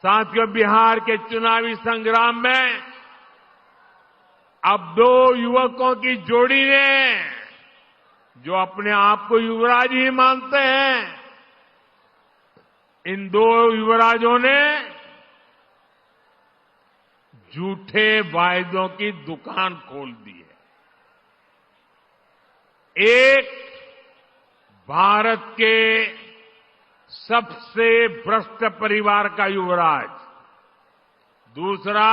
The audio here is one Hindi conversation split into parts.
साथियों, बिहार के चुनावी संग्राम में अब दो युवकों की जोड़ी ने, जो अपने आप को युवराज ही मानते हैं, इन दो युवराजों ने झूठे वायदों की दुकान खोल दी है। एक भारत के सबसे भ्रष्ट परिवार का युवराज, दूसरा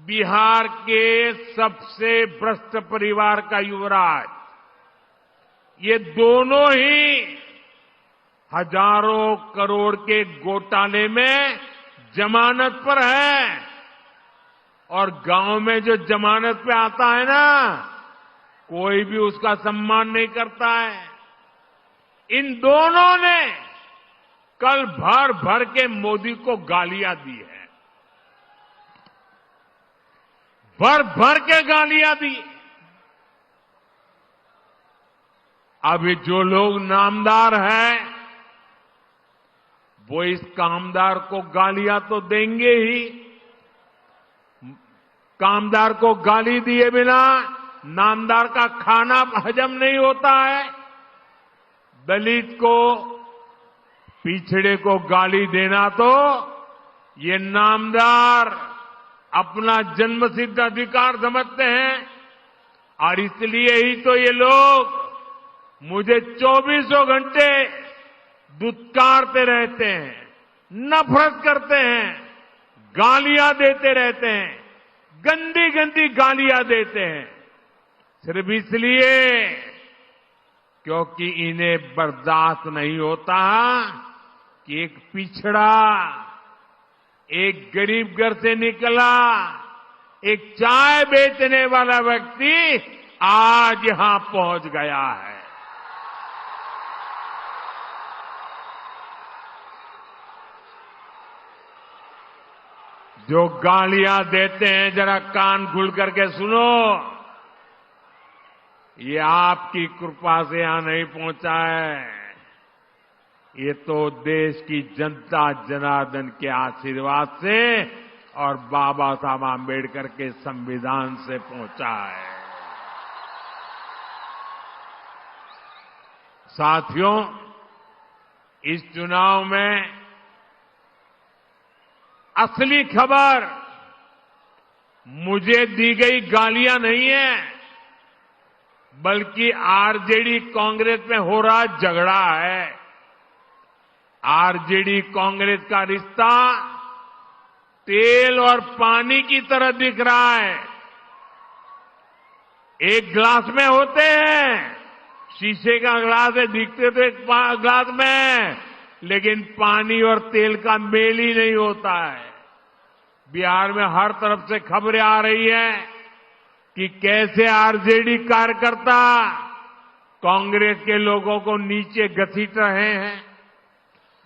बिहार के सबसे भ्रष्ट परिवार का युवराज। ये दोनों ही हजारों करोड़ के घोटाले में जमानत पर है, और गांव में जो जमानत पे आता है ना, कोई भी उसका सम्मान नहीं करता है। इन दोनों ने कल भर भर के मोदी को गालियां दी है, भर भर के गालियां दी। अभी जो लोग नामदार हैं, वो इस कामदार को गालियां तो देंगे ही। कामदार को गाली दिए बिना नामदार का खाना हजम नहीं होता है। दलित को, पिछड़े को गाली देना तो ये नामदार अपना जन्मसिद्ध अधिकार समझते हैं, और इसलिए ही तो ये लोग मुझे 24 घंटे दुत्कारते रहते हैं, नफरत करते हैं, गालियां देते रहते हैं, गंदी गंदी गालियां देते हैं, सिर्फ इसलिए क्योंकि इन्हें बर्दाश्त नहीं होता कि एक पिछड़ा, एक गरीब घर से निकला, एक चाय बेचने वाला व्यक्ति आज यहां पहुंच गया है। जो गालियां देते हैं, जरा कान खुल करके सुनो। ये आपकी कृपा से यहां नहीं पहुंचा है, ये तो देश की जनता जनार्दन के आशीर्वाद से और बाबा साहब आंबेडकर के संविधान से पहुंचा है। साथियों, इस चुनाव में असली खबर मुझे दी गई गालियां नहीं है, बल्कि आरजेडी कांग्रेस में हो रहा झगड़ा है। आरजेडी कांग्रेस का रिश्ता तेल और पानी की तरह दिख रहा है। एक गिलास में होते हैं, शीशे का गिलास है, दिखते तो एक गिलास में, लेकिन पानी और तेल का मेल ही नहीं होता है। बिहार में हर तरफ से खबरें आ रही है कि कैसे आरजेडी कार्यकर्ता कांग्रेस के लोगों को नीचे घसीट रहे हैं।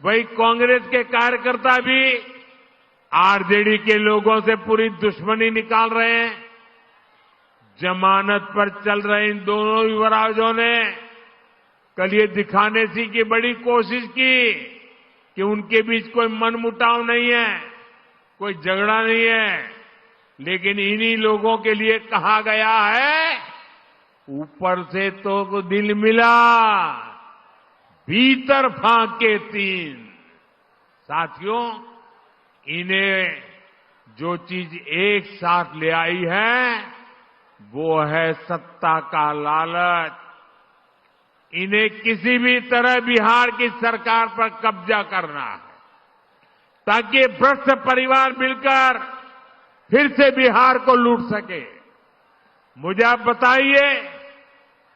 वही कांग्रेस के कार्यकर्ता भी आरजेडी के लोगों से पूरी दुश्मनी निकाल रहे हैं। जमानत पर चल रहे इन दोनों युवराजों ने कल ये दिखाने की बड़ी कोशिश की कि उनके बीच कोई मनमुटाव नहीं है, कोई झगड़ा नहीं है, लेकिन इन्हीं लोगों के लिए कहा गया है, ऊपर से तो दिल मिला, भीतर फाके तीन। साथियों, इन्हें जो चीज एक साथ ले आई है, वो है सत्ता का लालच। इन्हें किसी भी तरह बिहार की सरकार पर कब्जा करना है, ताकि भ्रष्ट परिवार मिलकर फिर से बिहार को लूट सके। मुझे आप बताइए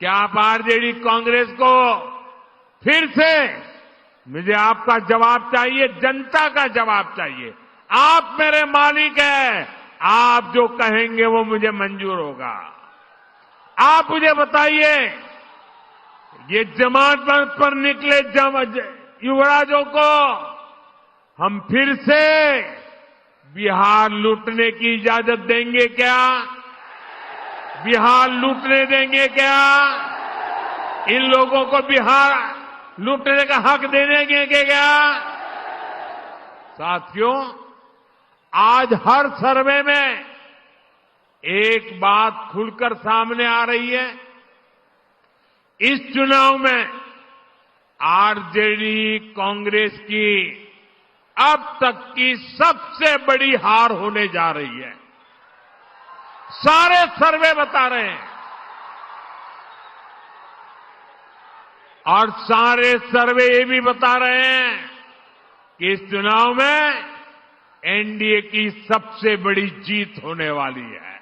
कि आप आरजेडी कांग्रेस को फिर से, मुझे आपका जवाब चाहिए, जनता का जवाब चाहिए। आप मेरे मालिक हैं, आप जो कहेंगे वो मुझे मंजूर होगा। आप मुझे बताइए, ये जमानत पर निकले युवराजों को हम फिर से बिहार लूटने की इजाजत देंगे क्या? बिहार लूटने देंगे क्या? इन लोगों को बिहार लूटने का हक दे देंगे क्या? साथियों, आज हर सर्वे में एक बात खुलकर सामने आ रही है। इस चुनाव में आरजेडी कांग्रेस की अब तक की सबसे बड़ी हार होने जा रही है। सारे सर्वे बता रहे हैं और सारे सर्वे ये भी बता रहे हैं कि इस चुनाव में एनडीए की सबसे बड़ी जीत होने वाली है।